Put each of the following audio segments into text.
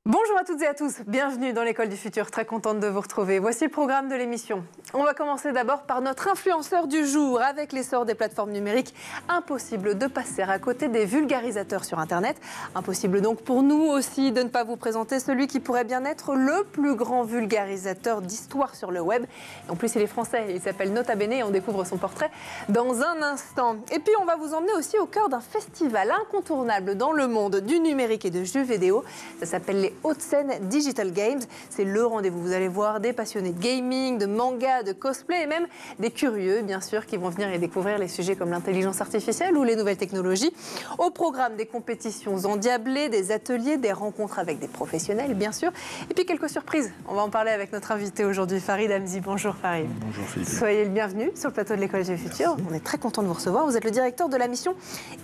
Bonjour à toutes et à tous, bienvenue dans l'école du futur, très contente de vous retrouver. Voici le programme de l'émission. On va commencer d'abord par notre influenceur du jour. Avec l'essor des plateformes numériques, impossible de passer à côté des vulgarisateurs sur Internet. Impossible donc pour nous aussi de ne pas vous présenter celui qui pourrait bien être le plus grand vulgarisateur d'histoire sur le web. Et en plus il est français, il s'appelle Nota Bene et on découvre son portrait dans un instant. Et puis on va vous emmener aussi au cœur d'un festival incontournable dans le monde du numérique et de jeux vidéo. Ça s'appelle les Hauts-de-Seine Digital Games. C'est le rendez-vous. Vous allez voir des passionnés de gaming, de manga, de cosplay et même des curieux, bien sûr, qui vont venir y découvrir les sujets comme l'intelligence artificielle ou les nouvelles technologies. Au programme, des compétitions endiablées, des ateliers, des rencontres avec des professionnels, bien sûr. Et puis quelques surprises. On va en parler avec notre invité aujourd'hui, Farid Hamzi. Bonjour Farid. Bonjour Philippe. Soyez le bienvenu sur le plateau de l'École du Futur. On est très content de vous recevoir. Vous êtes le directeur de la mission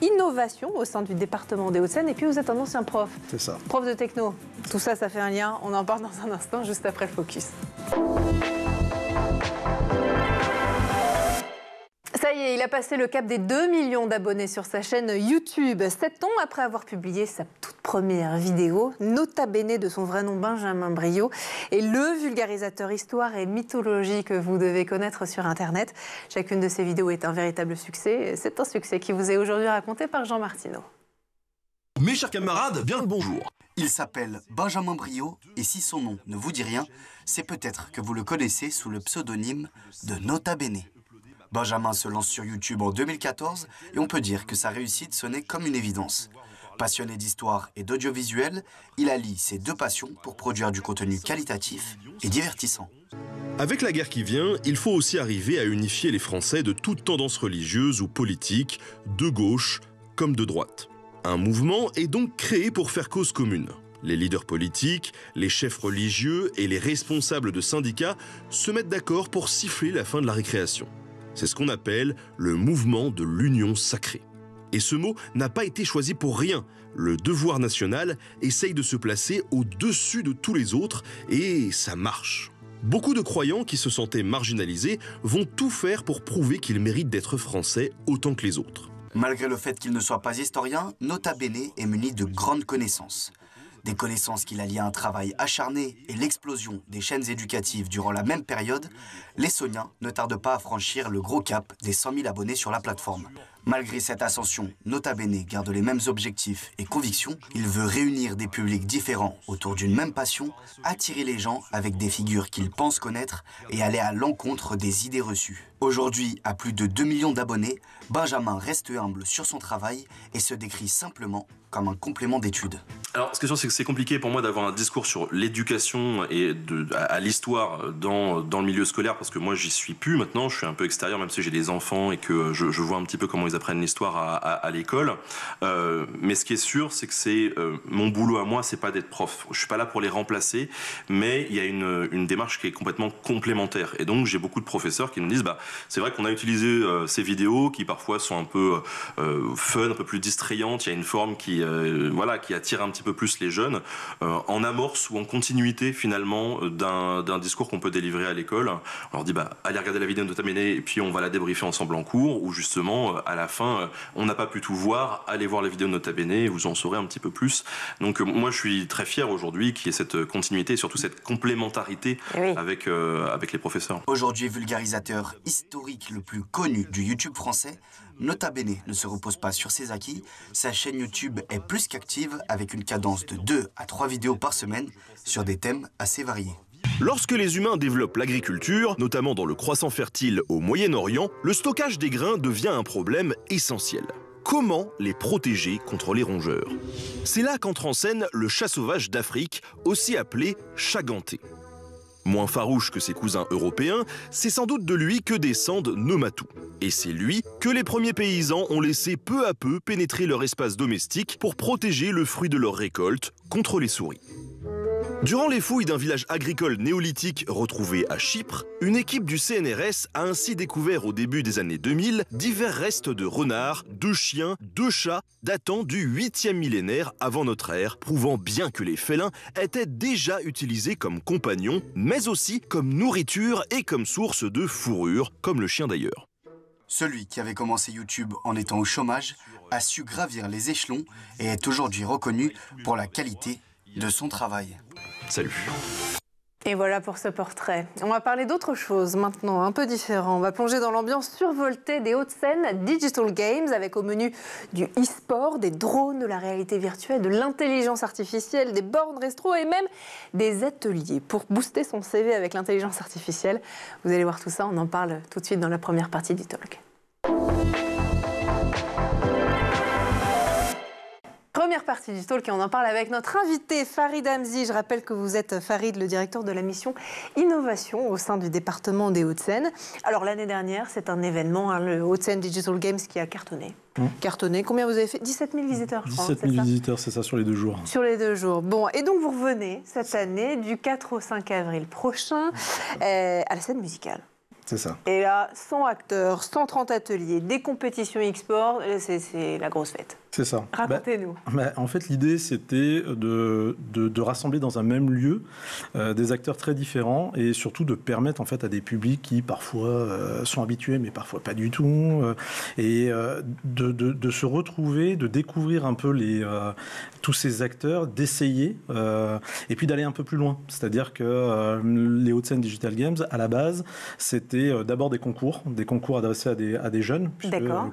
Innovation au sein du département des Hauts-de-Seine et puis vous êtes un ancien prof. C'est ça. Prof de techno. Tout ça, ça fait un lien. On en parle dans un instant, juste après le focus. Ça y est, il a passé le cap des 2 millions d'abonnés sur sa chaîne YouTube. 7 ans après avoir publié sa toute première vidéo, Nota Bene de son vrai nom Benjamin Briot, est le vulgarisateur histoire et mythologie que vous devez connaître sur Internet. Chacune de ses vidéos est un véritable succès. C'est un succès qui vous est aujourd'hui raconté par Jean Martineau. Mes chers camarades, bien le bonjour. Il s'appelle Benjamin Briot et si son nom ne vous dit rien, c'est peut-être que vous le connaissez sous le pseudonyme de Nota Bene. Benjamin se lance sur YouTube en 2014 et on peut dire que sa réussite sonnait comme une évidence. Passionné d'histoire et d'audiovisuel, il allie ses deux passions pour produire du contenu qualitatif et divertissant. Avec la guerre qui vient, il faut aussi arriver à unifier les Français de toute tendance religieuse ou politique, de gauche comme de droite. Un mouvement est donc créé pour faire cause commune. Les leaders politiques, les chefs religieux et les responsables de syndicats se mettent d'accord pour siffler la fin de la récréation. C'est ce qu'on appelle le mouvement de l'union sacrée. Et ce mot n'a pas été choisi pour rien. Le devoir national essaye de se placer au-dessus de tous les autres et ça marche. Beaucoup de croyants qui se sentaient marginalisés vont tout faire pour prouver qu'ils méritent d'être français autant que les autres. Malgré le fait qu'il ne soit pas historien, Nota Bene est muni de grandes connaissances. Des connaissances qu'il allie à un travail acharné et l'explosion des chaînes éducatives durant la même période, l'Essonien ne tarde pas à franchir le gros cap des 100 000 abonnés sur la plateforme. Malgré cette ascension, Nota Bene garde les mêmes objectifs et convictions. Il veut réunir des publics différents autour d'une même passion, attirer les gens avec des figures qu'ils pensent connaître et aller à l'encontre des idées reçues. Aujourd'hui, à plus de 2 millions d'abonnés, Benjamin reste humble sur son travail et se décrit simplement comme un complément d'études. Alors, ce qui est sûr, c'est que c'est compliqué pour moi d'avoir un discours sur l'éducation et à l'histoire dans le milieu scolaire, parce que moi, j'y suis plus maintenant. Je suis un peu extérieur, même si j'ai des enfants et que je vois un petit peu comment ils apprennent l'histoire à l'école. Mais ce qui est sûr, c'est que mon boulot à moi, c'est pas d'être prof. Je suis pas là pour les remplacer, mais il y a une démarche qui est complètement complémentaire. Et donc, j'ai beaucoup de professeurs qui me disent, c'est vrai qu'on a utilisé ces vidéos qui parfois sont un peu fun, un peu plus distrayantes. Il y a une forme qui attire un petit peu plus les jeunes, en amorce ou en continuité finalement d'un discours qu'on peut délivrer à l'école. On leur dit allez regarder la vidéo de Nota Bene et puis on va la débriefer ensemble en cours, ou justement à la fin on n'a pas pu tout voir, allez voir la vidéo de Nota Bene et vous en saurez un petit peu plus. Donc moi je suis très fier aujourd'hui qu'il y ait cette continuité et surtout cette complémentarité avec les professeurs. Aujourd'hui vulgarisateur historique le plus connu du YouTube français, Nota Bene ne se repose pas sur ses acquis. Sa chaîne YouTube est plus qu'active avec une cadence de 2 à 3 vidéos par semaine sur des thèmes assez variés. Lorsque les humains développent l'agriculture, notamment dans le croissant fertile au Moyen-Orient, le stockage des grains devient un problème essentiel. Comment les protéger contre les rongeurs? C'est là qu'entre en scène le chat sauvage d'Afrique, aussi appelé chat ganté. Moins farouche que ses cousins européens, c'est sans doute de lui que descendent nos matous. Et c'est lui que les premiers paysans ont laissé peu à peu pénétrer leur espace domestique pour protéger le fruit de leur récolte contre les souris. Durant les fouilles d'un village agricole néolithique retrouvé à Chypre, une équipe du CNRS a ainsi découvert au début des années 2000 divers restes de renards, de chiens, de chats datant du 8e millénaire avant notre ère, prouvant bien que les félins étaient déjà utilisés comme compagnons, mais aussi comme nourriture et comme source de fourrure, comme le chien d'ailleurs. Celui qui avait commencé YouTube en étant au chômage a su gravir les échelons et est aujourd'hui reconnu pour la qualité de son travail. Salut. Et voilà pour ce portrait. On va parler d'autre chose maintenant, un peu différent. On va plonger dans l'ambiance survoltée des Hauts-de-Seine Digital Games avec au menu du e-sport, des drones, de la réalité virtuelle, de l'intelligence artificielle, des bornes resto et même des ateliers pour booster son CV avec l'intelligence artificielle. Vous allez voir tout ça, on en parle tout de suite dans la première partie du talk. Première partie du talk et on en parle avec notre invité Farid Hamzi. Je rappelle que vous êtes Farid, le directeur de la mission Innovation au sein du département des Hauts-de-Seine. Alors l'année dernière, c'est un événement, le Hauts-de-Seine Digital Games qui a cartonné. Cartonné. Combien vous avez fait? 17 000 visiteurs, je crois. 17 000 visiteurs, c'est ça, sur les 2 jours. Sur les 2 jours. Bon, et donc vous revenez cette année, du 4 au 5 avril prochain, à la scène musicale. C'est ça. Et là, 100 acteurs, 130 ateliers, des compétitions e-sport, c'est la grosse fête. C'est ça. Racontez-nous. En fait, l'idée, c'était de rassembler dans un même lieu des acteurs très différents et surtout de permettre en fait, à des publics qui parfois sont habitués, mais parfois pas du tout, de se retrouver, de découvrir un peu tous ces acteurs, d'essayer et puis d'aller un peu plus loin. C'est-à-dire que les Hauts-de-Seine Digital Games, à la base, c'était d'abord des concours adressés à des jeunes,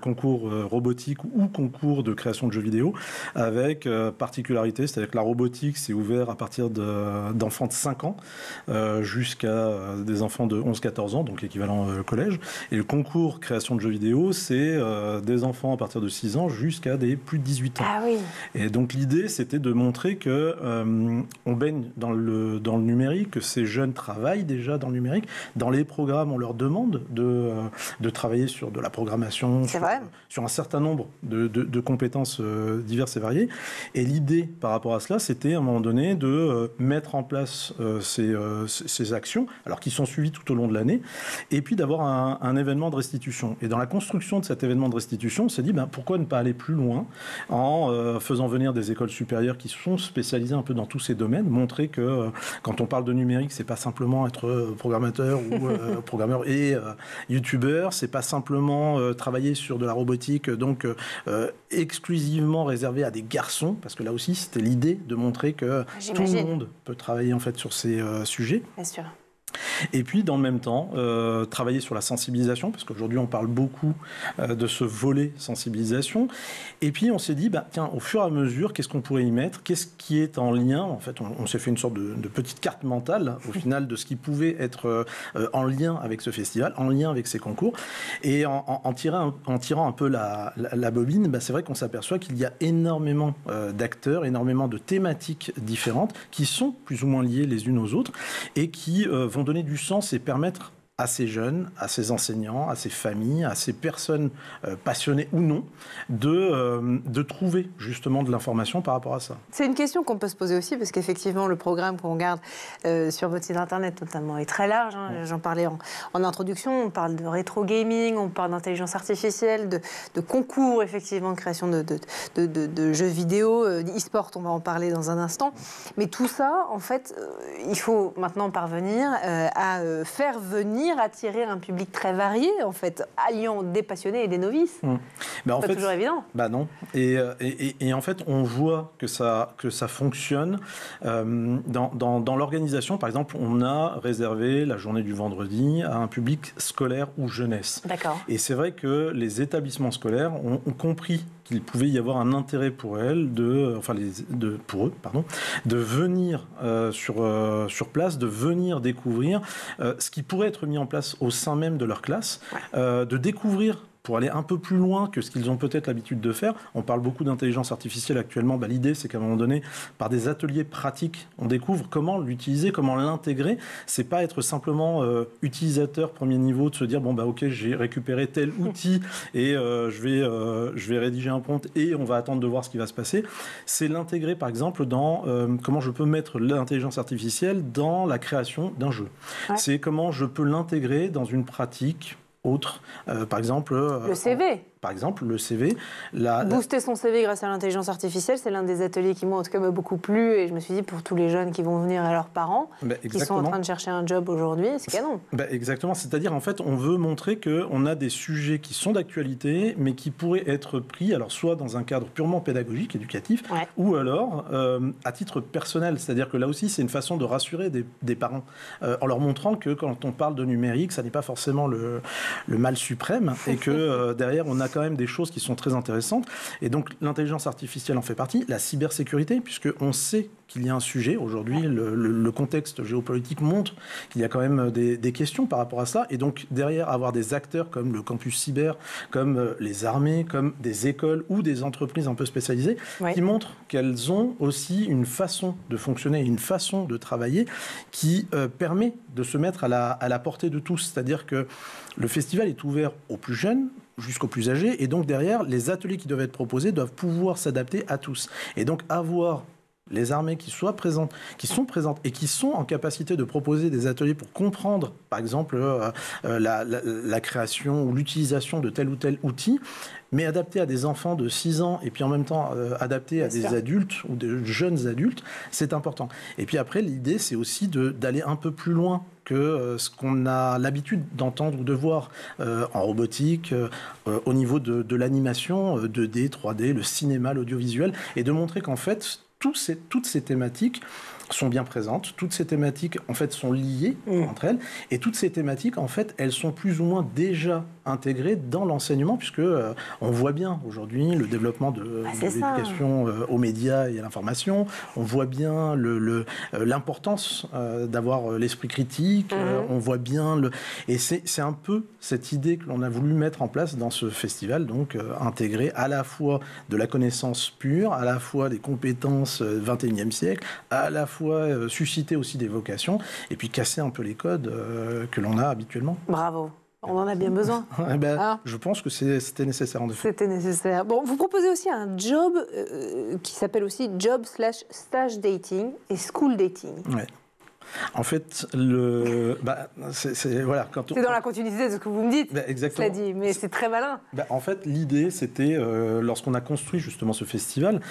concours robotique ou concours de création de jeux vidéo, avec particularité, c'est-à-dire que la robotique, c'est ouvert à partir d'enfants de 5 ans jusqu'à des enfants de 11-14 ans, donc l'équivalent collège. Et le concours création de jeux vidéo, c'est des enfants à partir de 6 ans jusqu'à des plus de 18 ans. Ah oui. Et donc l'idée, c'était de montrer que on baigne dans le numérique, que ces jeunes travaillent déjà dans le numérique. Dans les programmes, on leur demande de travailler sur de la programmation, sur un certain nombre de compétences diverses et variées. Et l'idée par rapport à cela, c'était à un moment donné de mettre en place ces actions, alors qui sont suivies tout au long de l'année, et puis d'avoir un événement de restitution. Et dans la construction de cet événement de restitution, on s'est dit pourquoi ne pas aller plus loin en faisant venir des écoles supérieures qui sont spécialisées un peu dans tous ces domaines, montrer que quand on parle de numérique, c'est pas simplement être programmateur ou programmeur et youtubeur, c'est pas simplement travailler sur de la robotique, donc exclusivement réservé à des garçons, parce que là aussi c'était l'idée de montrer que tout le monde peut travailler en fait sur ces sujets. Bien sûr. Et puis, dans le même temps, travailler sur la sensibilisation, parce qu'aujourd'hui, on parle beaucoup de ce volet sensibilisation. Et puis, on s'est dit, tiens, au fur et à mesure, qu'est-ce qu'on pourrait y mettre? Qu'est-ce qui est en lien? En fait, on s'est fait une sorte de petite carte mentale, au final, de ce qui pouvait être en lien avec ce festival, en lien avec ces concours. Et en tirant un peu la bobine, c'est vrai qu'on s'aperçoit qu'il y a énormément d'acteurs, énormément de thématiques différentes qui sont plus ou moins liées les unes aux autres et qui vont donner du sens et permettre à ces jeunes, à ces enseignants, à ces familles, à ces personnes passionnées ou non, de trouver justement de l'information par rapport à ça. C'est une question qu'on peut se poser aussi, parce qu'effectivement, le programme qu'on regarde sur votre site internet notamment est très large. J'en parlais en introduction, on parle de rétro gaming, on parle d'intelligence artificielle, de concours, effectivement, de création de jeux vidéo, d'e-sport, on va en parler dans un instant. Mais tout ça, en fait, il faut maintenant parvenir à faire venir, attirer un public très varié, en fait, alliant des passionnés et des novices. C'est pas toujours évident. Non. Et en fait, on voit que ça fonctionne. Dans l'organisation, par exemple, on a réservé la journée du vendredi à un public scolaire ou jeunesse. D'accord. Et c'est vrai que les établissements scolaires ont compris qu'il pouvait y avoir un intérêt pour elles de venir sur place, de venir découvrir ce qui pourrait être mis en place au sein même de leur classe, de découvrir pour aller un peu plus loin que ce qu'ils ont peut-être l'habitude de faire. On parle beaucoup d'intelligence artificielle actuellement. L'idée, c'est qu'à un moment donné, par des ateliers pratiques, on découvre comment l'utiliser, comment l'intégrer. C'est pas être simplement utilisateur premier niveau, de se dire ok, j'ai récupéré tel outil et je vais rédiger un prompt et on va attendre de voir ce qui va se passer. C'est l'intégrer, par exemple, dans comment je peux mettre l'intelligence artificielle dans la création d'un jeu. C'est comment je peux l'intégrer dans une pratique autre, par exemple... le CV. par exemple, le CV. Booster son CV grâce à l'intelligence artificielle, c'est l'un des ateliers qui, moi, en tout cas, m'a beaucoup plu. Et je me suis dit, pour tous les jeunes qui vont venir à leurs parents, qui sont en train de chercher un job aujourd'hui, c'est canon. Exactement. C'est-à-dire, en fait, on veut montrer qu'on a des sujets qui sont d'actualité, mais qui pourraient être pris, alors soit dans un cadre purement pédagogique, éducatif, ou alors à titre personnel. C'est-à-dire que là aussi, c'est une façon de rassurer des parents, en leur montrant que quand on parle de numérique, ça n'est pas forcément le mal suprême, et que derrière, on a quand même des choses qui sont très intéressantes. Et donc, l'intelligence artificielle en fait partie, la cybersécurité, puisqu'on sait qu'il y a un sujet. Aujourd'hui, le contexte géopolitique montre qu'il y a quand même des questions par rapport à ça. Et donc, derrière, avoir des acteurs comme le campus cyber, comme les armées, comme des écoles ou des entreprises un peu spécialisées, qui montrent qu'elles ont aussi une façon de fonctionner, une façon de travailler qui permet de se mettre à la portée de tous. C'est-à-dire que le festival est ouvert aux plus jeunes, jusqu'aux plus âgés, et donc derrière, les ateliers qui doivent être proposés doivent pouvoir s'adapter à tous. Et donc avoir les armées qui sont présentes et qui sont en capacité de proposer des ateliers pour comprendre, par exemple, la création ou l'utilisation de tel ou tel outil, mais adapté à des enfants de 6 ans et puis en même temps adapté à des adultes ou de jeunes adultes, c'est important. Et puis après, l'idée, c'est aussi d'aller un peu plus loin que ce qu'on a l'habitude d'entendre ou de voir en robotique, au niveau de l'animation, 2D, 3D, le cinéma, l'audiovisuel, et de montrer qu'en fait, toutes ces thématiques sont bien présentes, toutes ces thématiques en fait sont liées entre elles, et toutes ces thématiques en fait elles sont plus ou moins déjà intégrées dans l'enseignement, puisque on voit bien aujourd'hui le développement de l'éducation aux médias et à l'information, on voit bien l'importance d'avoir l'esprit critique, on voit bien et c'est un peu cette idée que l'on a voulu mettre en place dans ce festival, donc intégrer à la fois de la connaissance pure, à la fois des compétences 21e siècle, à la fois susciter aussi des vocations, et puis casser un peu les codes que l'on a habituellement. Bravo. On en a bien besoin. Je pense que c'était nécessaire en effet. C'était nécessaire. Bon, vous proposez aussi un job qui s'appelle aussi job/stage dating et school dating. Ouais. En fait, c'est dans la continuité de ce que vous me dites. Exactement. Cela dit, mais c'est très malin. En fait, l'idée, c'était, lorsqu'on a construit justement ce festival,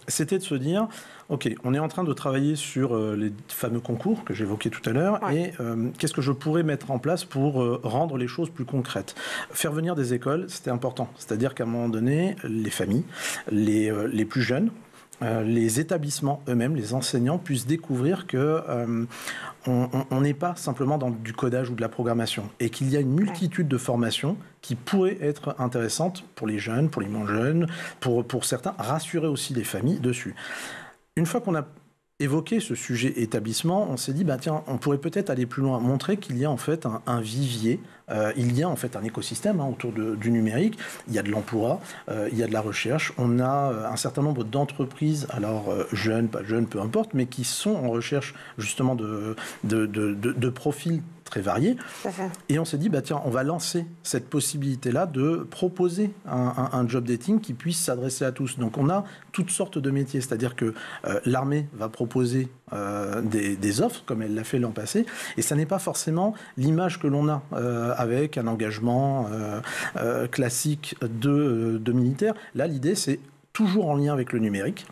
c'était de se dire, OK, on est en train de travailler sur les fameux concours que j'évoquais tout à l'heure, et qu'est-ce que je pourrais mettre en place pour rendre les choses plus concrètes. Faire venir des écoles, c'était important. C'est-à-dire qu'à un moment donné, les familles, les plus jeunes, les établissements eux-mêmes, les enseignants puissent découvrir que on n'est pas simplement dans du codage ou de la programmation, et qu'il y a une multitude de formations qui pourraient être intéressantes pour les jeunes, pour les moins jeunes, pour certains, rassurer aussi les familles dessus. Une fois qu'on a évoqué ce sujet établissement, on s'est dit, tiens, on pourrait peut-être aller plus loin, montrer qu'il y a en fait un vivier, il y a en fait un écosystème autour du numérique, il y a de l'emploi, il y a de la recherche, on a un certain nombre d'entreprises, alors jeunes, pas jeunes, peu importe, mais qui sont en recherche justement de profils très variés. Et on s'est dit, tiens, on va lancer cette possibilité-là de proposer un job dating qui puisse s'adresser à tous. Donc on a toutes sortes de métiers, c'est-à-dire que l'armée va proposer des offres, comme elle l'a fait l'an passé, et ça n'est pas forcément l'image que l'on a avec un engagement classique de militaire. Là, l'idée, c'est toujours en lien avec le numérique.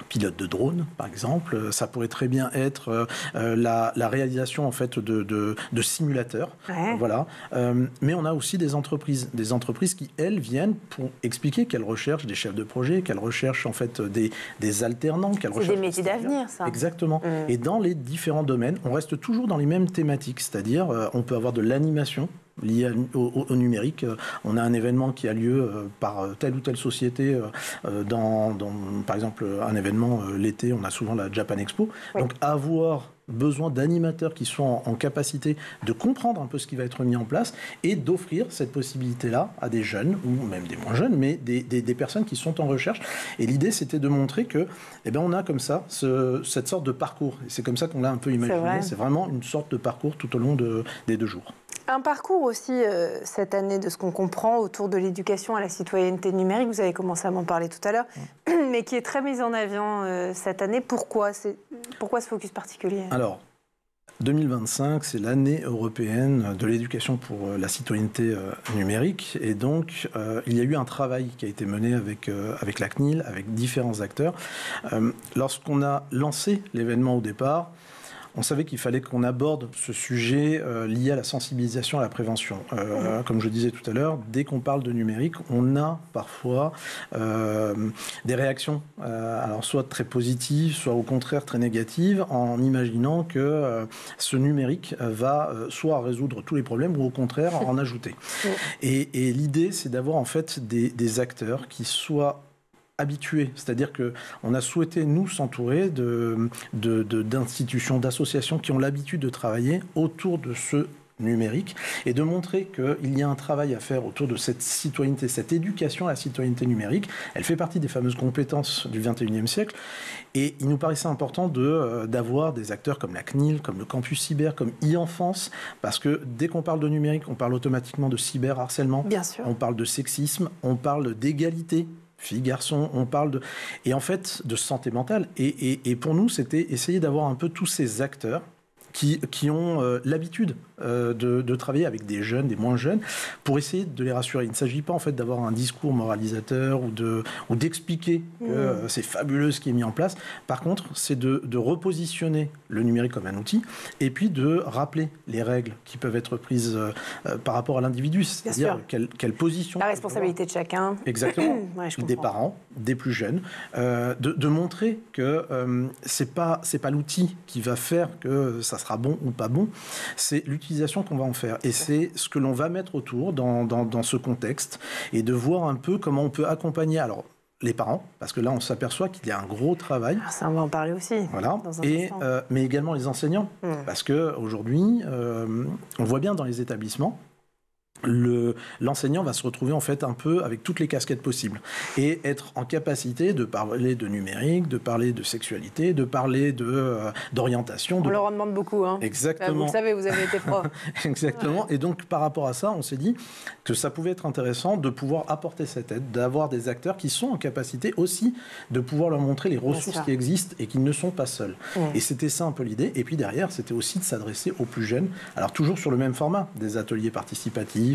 Pilote de drone, par exemple, ça pourrait très bien être la réalisation en fait de simulateurs, voilà. Mais on a aussi des entreprises qui elles viennent pour expliquer qu'elles recherchent des chefs de projet, qu'elles recherchent en fait des alternants, qu'elles recherchent des métiers d'avenir, ça. Exactement. Et dans les différents domaines, on reste toujours dans les mêmes thématiques, c'est-à-dire on peut avoir de l'animation lié au numérique. On a un événement qui a lieu par telle ou telle société, par exemple un événement l'été, on a souvent la Japan Expo. Donc avoir besoin d'animateurs qui sont en capacité de comprendre un peu ce qui va être mis en place et d'offrir cette possibilité-là à des jeunes, ou même des moins jeunes, mais des personnes qui sont en recherche. Et l'idée, c'était de montrer que, on a comme ça cette sorte de parcours. Et c'est comme ça qu'on l'a un peu imaginé. C'est vraiment une sorte de parcours tout au long des 2 jours. Un parcours aussi, cette année, de ce qu'on comprend autour de l'éducation à la citoyenneté numérique. Vous avez commencé à m'en parler tout à l'heure, mais qui est très mise en avant cette année. Pourquoi ce focus particulier ? Alors, 2025, c'est l'année européenne de l'éducation pour la citoyenneté numérique. Et donc, il y a eu un travail qui a été mené avec la CNIL, avec différents acteurs. Lorsqu'on a lancé l'événement au départ, on savait qu'il fallait qu'on aborde ce sujet lié à la sensibilisation, à la prévention. Comme je disais tout à l'heure, dès qu'on parle de numérique, on a parfois des réactions, alors soit très positives, soit au contraire très négatives, en imaginant que ce numérique va soit résoudre tous les problèmes ou au contraire en ajouter. Et l'idée, c'est d'avoir en fait des acteurs qui soient habitués, c'est-à-dire qu'on a souhaité nous s'entourer d'institutions, d'associations qui ont l'habitude de travailler autour de ce numérique et de montrer qu'il y a un travail à faire autour de cette citoyenneté, cette éducation à la citoyenneté numérique. Elle fait partie des fameuses compétences du XXIe siècle et il nous paraissait important d'avoir des acteurs comme la CNIL, comme le Campus Cyber, comme e-Enfance, parce que dès qu'on parle de numérique, on parle automatiquement de cyberharcèlement, on parle de sexisme, on parle d'égalité, filles, garçons, on parle et en fait de santé mentale. Et pour nous, c'était essayer d'avoir un peu tous ces acteurs qui ont l'habitude de travailler avec des jeunes, des moins jeunes, pour essayer de les rassurer. Il ne s'agit pas en fait d'avoir un discours moralisateur ou d'expliquer que c'est fabuleux ce qui est mis en place. Par contre, c'est de repositionner le numérique comme un outil et puis de rappeler les règles qui peuvent être prises par rapport à l'individu, c'est-à-dire quelle position... La responsabilité de chacun. Exactement. Ouais, des parents, des plus jeunes, de montrer que c'est pas l'outil qui va faire que ça sera bon ou pas bon, c'est l'utilisation qu'on va en faire. Et c'est ce que l'on va mettre autour dans ce contexte et de voir un peu comment on peut accompagner les parents, parce que là on s'aperçoit qu'il y a un gros travail. Ça, on va en parler aussi. Voilà. Mais également les enseignants, parce qu'aujourd'hui, on voit bien dans les établissements, l'enseignant va se retrouver en fait un peu avec toutes les casquettes possibles et être en capacité de parler de numérique, de parler de sexualité, de parler d'orientation. On leur en demande beaucoup. Hein. Exactement. Vous le savez, vous avez été prof. Exactement. Et donc par rapport à ça, on s'est dit que ça pouvait être intéressant de pouvoir apporter cette aide, d'avoir des acteurs qui sont en capacité aussi de pouvoir leur montrer les ressources qui existent et qui ne sont pas seuls. Et c'était ça un peu l'idée. Et puis derrière, c'était aussi de s'adresser aux plus jeunes. Alors toujours sur le même format, des ateliers participatifs,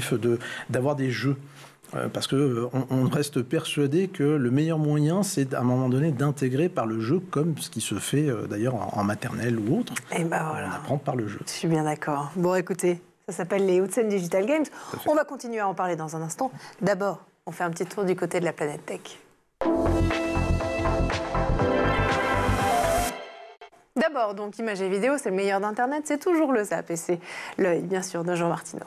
d'avoir des jeux. Parce qu'on reste persuadé que le meilleur moyen, c'est à un moment donné d'intégrer par le jeu, comme ce qui se fait d'ailleurs en maternelle ou autre. Et voilà. On apprend par le jeu. Je suis bien d'accord. Bon, écoutez, ça s'appelle les Hauts-de-Seine Digital Games. On va continuer à en parler dans un instant. D'abord, on fait un petit tour du côté de la planète tech. D'abord, donc, images et vidéos, c'est le meilleur d'Internet, c'est toujours le Zap, et c'est l'œil, bien sûr, de Jean Martineau.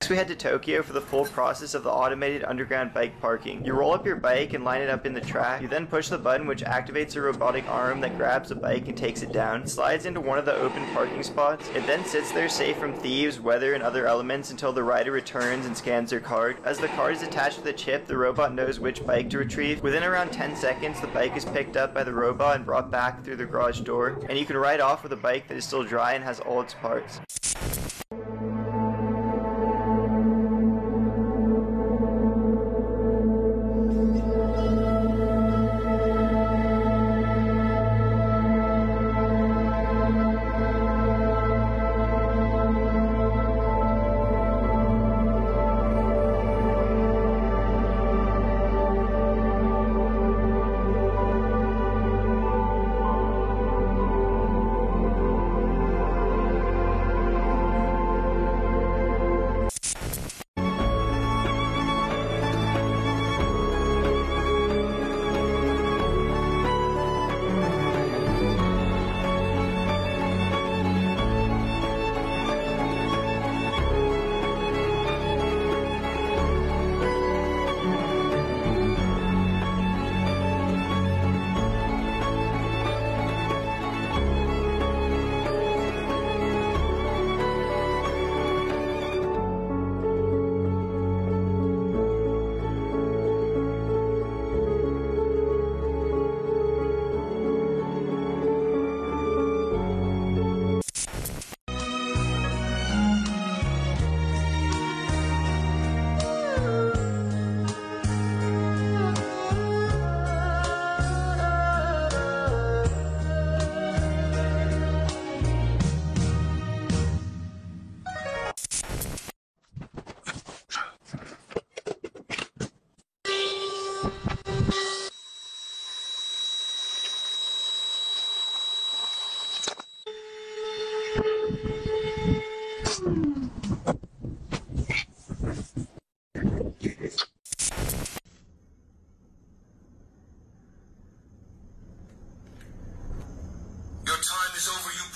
We head to Tokyo for the full process of the automated underground bike parking. You roll up your bike and line it up in the track. You then push the button which activates a robotic arm that grabs the bike and takes it down. It slides into one of the open parking spots. It then sits there safe from thieves, weather, and other elements until the rider returns and scans their card. As the card is attached to the chip, the robot knows which bike to retrieve. Within around 10 seconds, the bike is picked up by the robot and brought back through the garage door. And you can ride off with a bike that is still dry and has all its parts.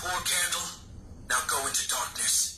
Pour candle. Now go into darkness.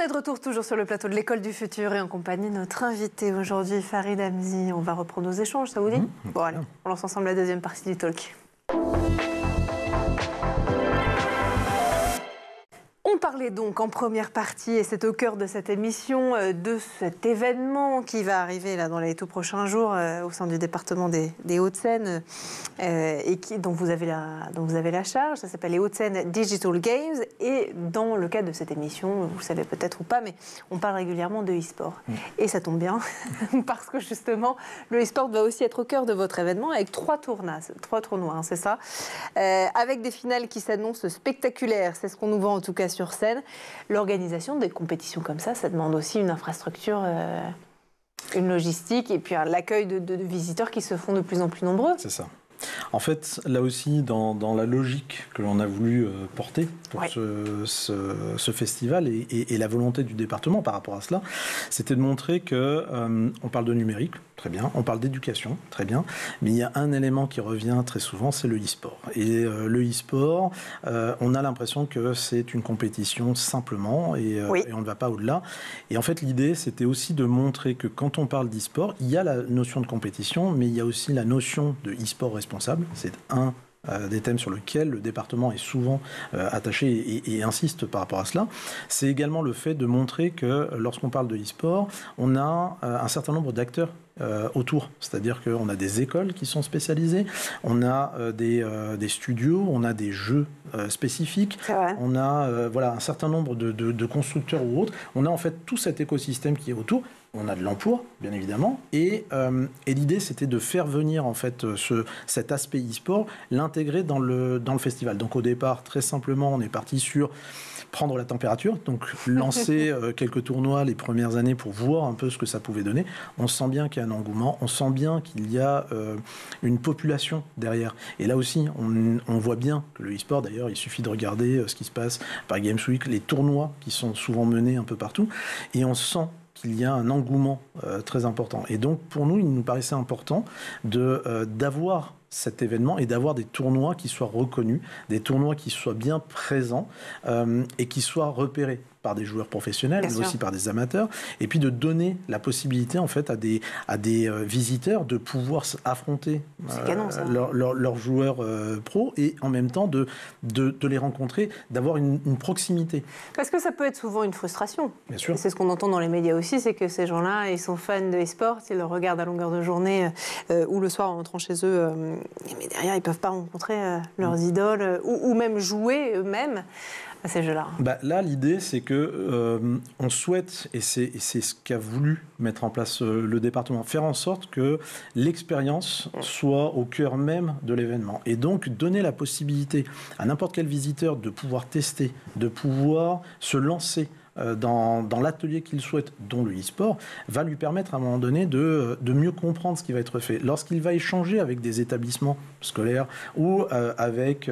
De retour toujours sur le plateau de l'École du Futur et en compagnie de notre invité aujourd'hui, Farid Hamzy. On va reprendre nos échanges, ça vous dit? Bon allez, on lance ensemble la deuxième partie du talk. On parlait donc en première partie, et c'est au cœur de cette émission, de cet événement qui va arriver là, dans les tout prochains jours au sein du département des Hauts-de-Seine et dont vous avez la charge. Ça s'appelle les Hauts-de-Seine Digital Games. Et dans le cadre de cette émission, vous le savez peut-être ou pas, mais on parle régulièrement de e-sport. Et ça tombe bien, parce que justement, le e-sport va aussi être au cœur de votre événement avec trois tournois, hein, c'est ça, avec des finales qui s'annoncent spectaculaires. C'est ce qu'on nous vend en tout cas sur scène. L'organisation des compétitions comme ça demande aussi une infrastructure, une logistique et puis l'accueil de visiteurs qui se font de plus en plus nombreux. C'est ça. En fait, là aussi, dans la logique que l'on a voulu porter pour ce festival et la volonté du département par rapport à cela, c'était de montrer qu'on parle de numérique, très bien, on parle d'éducation, très bien, mais il y a un élément qui revient très souvent, c'est le e-sport. Et le e-sport, on a l'impression que c'est une compétition simplement et on ne va pas au-delà. Et en fait, l'idée, c'était aussi de montrer que quand on parle d'e-sport, il y a la notion de compétition, mais il y a aussi la notion de e-sport responsable. C'est un des thèmes sur lesquels le département est souvent attaché et insiste par rapport à cela. C'est également le fait de montrer que lorsqu'on parle de e-sport, on a un certain nombre d'acteurs autour. C'est-à-dire qu'on a des écoles qui sont spécialisées, on a des studios, on a des jeux spécifiques, on a un certain nombre de constructeurs ou autres. On a en fait tout cet écosystème qui est autour. On a de l'emploi, bien évidemment, et l'idée, c'était de faire venir en fait cet aspect e-sport, l'intégrer dans le festival. Donc au départ, très simplement, on est parti sur prendre la température, donc lancer quelques tournois les premières années pour voir un peu ce que ça pouvait donner. On sent bien qu'il y a un engouement, on sent bien qu'il y a une population derrière. Et là aussi, on voit bien que le e-sport, d'ailleurs, il suffit de regarder ce qui se passe par Games Week, les tournois qui sont souvent menés un peu partout, et on sent qu'il y a un engouement très important. Et donc, pour nous, il nous paraissait important d'avoir cet événement et d'avoir des tournois qui soient reconnus, des tournois qui soient bien présents et qui soient repérés par des joueurs professionnels, mais aussi par des amateurs, et puis de donner la possibilité en fait à des visiteurs de pouvoir affronter leurs joueurs pros et en même temps de les rencontrer, d'avoir une proximité. Parce que ça peut être souvent une frustration. Bien sûr. C'est ce qu'on entend dans les médias aussi, c'est que ces gens-là, ils sont fans de e-sport, ils le regardent à longueur de journée ou le soir en rentrant chez eux, mais derrière ils ne peuvent pas rencontrer leurs idoles ou même jouer eux-mêmes à ces jeux-là. Là, l'idée, c'est que on souhaite, et c'est ce qu'a voulu mettre en place le département, faire en sorte que l'expérience soit au cœur même de l'événement. Et donc, donner la possibilité à n'importe quel visiteur de pouvoir tester, de pouvoir se lancer dans l'atelier qu'il souhaite, dont le e-sport, va lui permettre à un moment donné de mieux comprendre ce qui va être fait. Lorsqu'il va échanger avec des établissements scolaires ou avec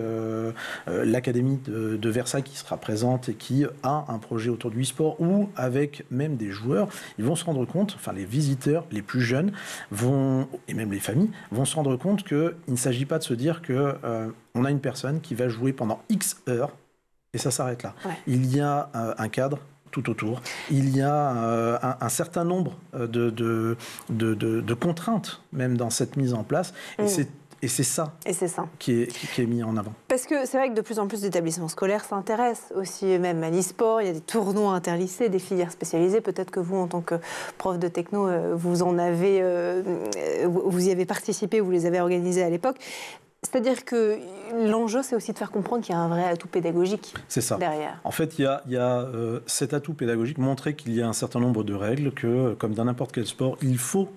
l'Académie de Versailles qui sera présente et qui a un projet autour du e-sport, ou avec même des joueurs, ils vont se rendre compte, enfin les visiteurs, les plus jeunes, et même les familles, vont se rendre compte qu'il ne s'agit pas de se dire que on a une personne qui va jouer pendant X heures et ça s'arrête là. Ouais. Il y a un cadre tout autour. Il y a un certain nombre de contraintes même dans cette mise en place. Et c'est ça qui est mis en avant. Parce que c'est vrai que de plus en plus d'établissements scolaires s'intéressent aussi même à l'e-sport. Il y a des tournois interlycées, des filières spécialisées. Peut-être que vous, en tant que prof de techno, vous y avez participé, vous les avez organisés à l'époque. C'est-à-dire que l'enjeu, c'est aussi de faire comprendre qu'il y a un vrai atout pédagogique derrière. En fait, il y a cet atout pédagogique, montrer qu'il y a un certain nombre de règles, que comme dans n'importe quel sport, il faut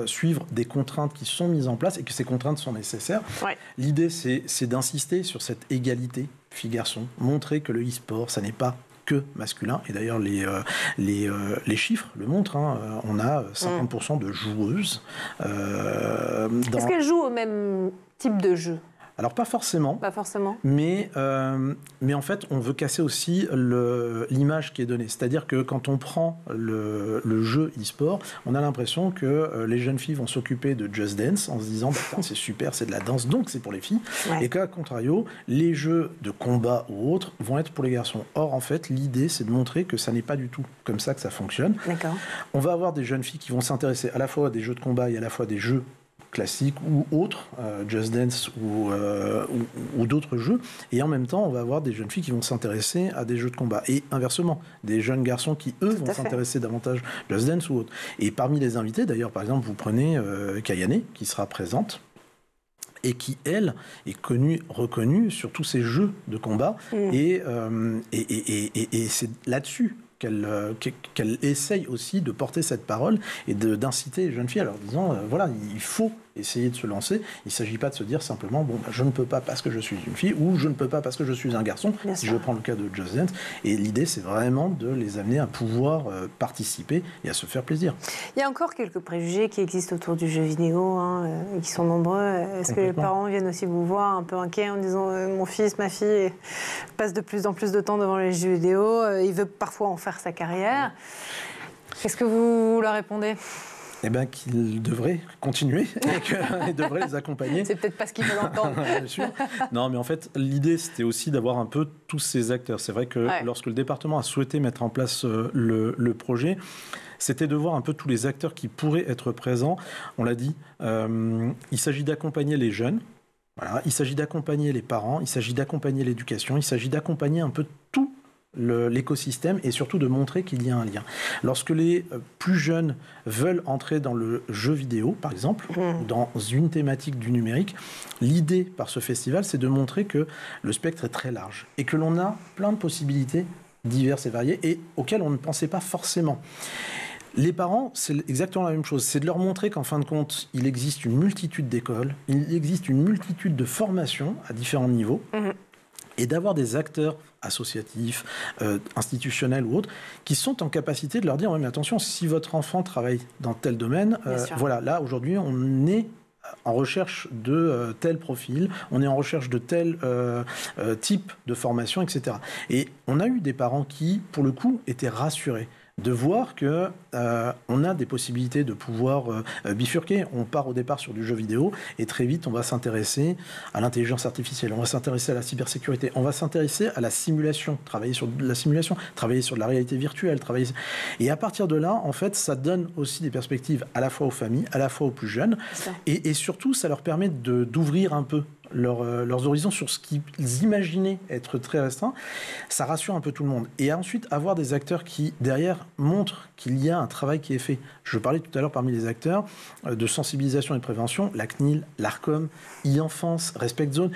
suivre des contraintes qui sont mises en place et que ces contraintes sont nécessaires. Ouais. L'idée, c'est d'insister sur cette égalité filles-garçons, montrer que le e-sport, ça n'est pas que masculin. Et d'ailleurs, les chiffres le montrent. On a 50% de joueuses. Est-ce qu'elles jouent au même type de jeu ? Alors pas forcément. Pas forcément. Mais en fait, on veut casser aussi l'image qui est donnée. C'est-à-dire que quand on prend le jeu e-sport, on a l'impression que les jeunes filles vont s'occuper de Just Dance en se disant c'est super, c'est de la danse, donc c'est pour les filles. Ouais. Et qu'à contrario, les jeux de combat ou autres vont être pour les garçons. Or, en fait, l'idée, c'est de montrer que ça n'est pas du tout comme ça que ça fonctionne. D'accord. On va avoir des jeunes filles qui vont s'intéresser à la fois à des jeux de combat et à la fois à des jeux classiques ou autres, Just Dance ou d'autres jeux, et en même temps on va avoir des jeunes filles qui vont s'intéresser à des jeux de combat, et inversement, des jeunes garçons qui eux vont s'intéresser davantage à Just Dance ou autres. Et parmi les invités, d'ailleurs, par exemple, vous prenez Kayane, qui sera présente, et qui, elle, est reconnue sur tous ces jeux de combat, et c'est là-dessus qu'elle essaye aussi de porter cette parole et d'inciter les jeunes filles en leur disant voilà, il faut essayer de se lancer. Il ne s'agit pas de se dire simplement je ne peux pas parce que je suis une fille, ou je ne peux pas parce que je suis un garçon, si je prends le cas de Just Dance. Et l'idée, c'est vraiment de les amener à pouvoir participer et à se faire plaisir. Il y a encore quelques préjugés qui existent autour du jeu vidéo, et qui sont nombreux. Est-ce que les parents viennent aussi vous voir un peu inquiets en disant mon fils, ma fille passe de plus en plus de temps devant les jeux vidéo, il veut parfois en faire sa carrière. Qu'est-ce que vous leur répondez ? Eh bien, qu'ils devraient continuer et qu'ils devraient les accompagner. C'est peut-être pas ce qu'ils veulent entendre. Bien sûr. Non, mais en fait, l'idée, c'était aussi d'avoir un peu tous ces acteurs. C'est vrai que lorsque le département a souhaité mettre en place le projet, c'était de voir un peu tous les acteurs qui pourraient être présents. On l'a dit, il s'agit d'accompagner les jeunes. Voilà, il s'agit d'accompagner les parents, il s'agit d'accompagner l'éducation, il s'agit d'accompagner un peu tout l'écosystème et surtout de montrer qu'il y a un lien. Lorsque les plus jeunes veulent entrer dans le jeu vidéo, par exemple, ou dans une thématique du numérique, l'idée par ce festival, c'est de montrer que le spectre est très large et que l'on a plein de possibilités diverses et variées et auxquelles on ne pensait pas forcément. Les parents, c'est exactement la même chose. C'est de leur montrer qu'en fin de compte, il existe une multitude d'écoles, il existe une multitude de formations à différents niveaux, et d'avoir des acteurs associatifs, institutionnels ou autres, qui sont en capacité de leur dire « mais attention, si votre enfant travaille dans tel domaine, voilà, là, aujourd'hui, on est en recherche de tel profil, on est en recherche de tel type de formation, etc. » Et on a eu des parents qui, pour le coup, étaient rassurés de voir que on a des possibilités de pouvoir bifurquer. On part au départ sur du jeu vidéo et très vite on va s'intéresser à l'intelligence artificielle, on va s'intéresser à la cybersécurité, on va s'intéresser à la simulation, travailler sur de la simulation, travailler sur de la réalité virtuelle, et à partir de là, en fait, ça donne aussi des perspectives à la fois aux familles, à la fois aux plus jeunes, et surtout ça leur permet d'ouvrir un peu leurs horizons sur ce qu'ils imaginaient être très restreint. Ça rassure un peu tout le monde. Et ensuite, avoir des acteurs qui, derrière, montrent qu'il y a un travail qui est fait. Je parlais tout à l'heure parmi les acteurs de sensibilisation et de prévention, la CNIL, l'ARCOM, e-enfance, Respect Zone.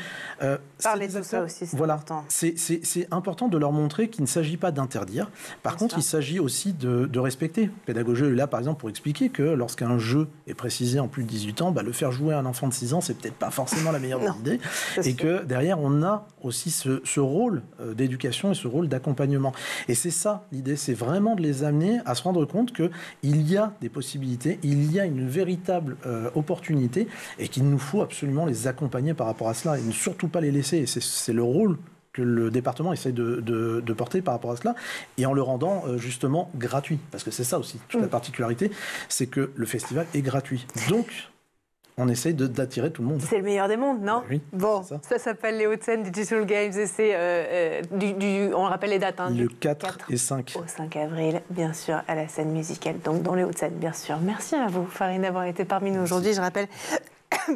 Parler de ça aussi, c'est important. C'est important de leur montrer qu'il ne s'agit pas d'interdire. Par contre, il s'agit aussi de respecter. Pédagogie est là, par exemple, pour expliquer que lorsqu'un jeu est précisé en plus de 18 ans, le faire jouer à un enfant de 6 ans, c'est peut-être pas forcément la meilleure idée. l'idée. Et que derrière, on a aussi ce rôle d'éducation et ce rôle d'accompagnement. Et c'est ça, l'idée, c'est vraiment de les amener à se rendre compte qu'il y a des possibilités, il y a une véritable opportunité et qu'il nous faut absolument les accompagner par rapport à cela et ne surtout pas les laisser. Et c'est le rôle que le département essaie de porter par rapport à cela, et en le rendant justement gratuit. Parce que c'est ça aussi, toute la particularité, c'est que le festival est gratuit. Donc, on essaie d'attirer tout le monde. C'est le meilleur des mondes, non? Oui, bon, ça s'appelle les Hauts-de-Seine Digital Games, et c'est, on rappelle les dates. Hein, le 4 et 5. Au 5 avril, bien sûr, à la scène musicale, donc dans les Hauts-de-Seine, bien sûr. Merci à vous, Farid, d'avoir été parmi nous aujourd'hui. Je rappelle...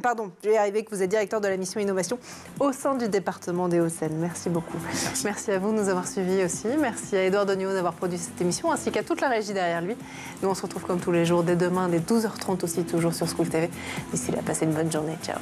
Pardon, je vais y arriver, que vous êtes directeur de la mission Innovation au sein du département des Hauts-de-Seine. Merci beaucoup. Merci à vous de nous avoir suivis aussi. Merci à Édouard Degnaud d'avoir produit cette émission, ainsi qu'à toute la régie derrière lui. Nous, on se retrouve comme tous les jours, dès demain, dès 12h30 aussi, toujours sur School TV. D'ici là, passez une bonne journée. Ciao.